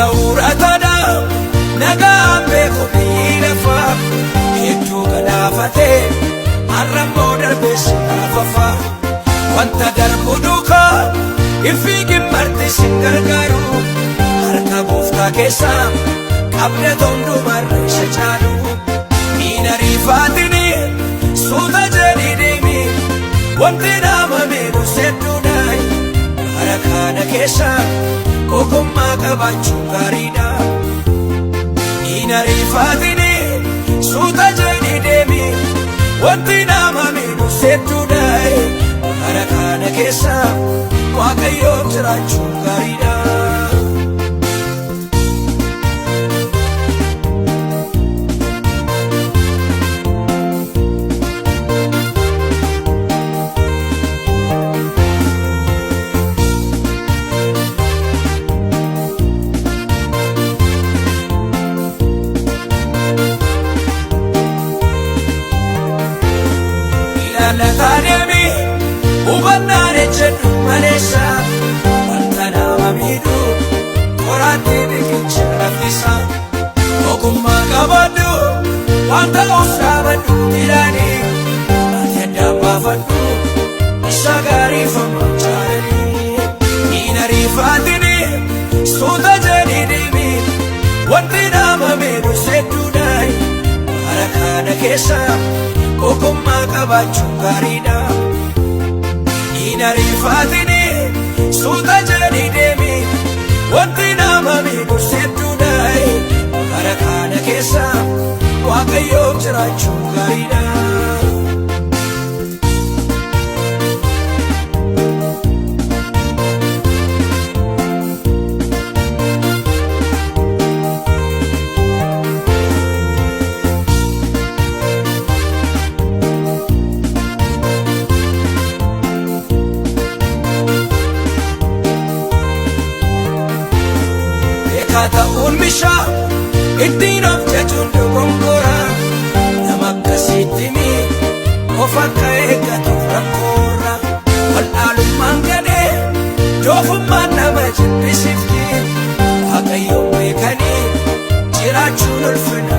uratada nagaan beeku biilafa hedduu galaafate arrammoo darbeessi naafafa wanta darbu duuka ifiigin marti sin gargaaru harka gooftaa keessa qabne tondumarra isa caalu miina riifaatini suuta jedhii deemi wanti nama miidhu sedduudhaayi bara kana keessa ogummaa qabaachuu gaariidha miina riifaatini suuta jedhii deemi wanti nama miidhu sedduudhaayi bara kana keessa waaqayyoon jiraachuu gaariidha. Latademi ubannare jedhu maleessa wanta nama miidhu qoraattii biqilcha raffisa ogummaa qabadhu wanta osaabadhu jedhani ati addaan baafadhu isa gaariifama jaalanii miina riifaatini suuta jedhii deemi wanti nama miidhu sedduudhaayi bara kana keessa ogummaa qabaachuu gaariidha miina riifaatini suuta jedhii deemi wanti nama miidhu sedduudhaayi bara kana keessa waaqayyoon jiraachuu gaariidha. Ta'uun mishaa ittiin of jechuun dogongora nama akkasiittimi of akka eeggatuuf rakkoorra waldhaalummaan gadhee doofummaan nama jibbisiifti waaqayyoon beekanii jiraachuun ulfina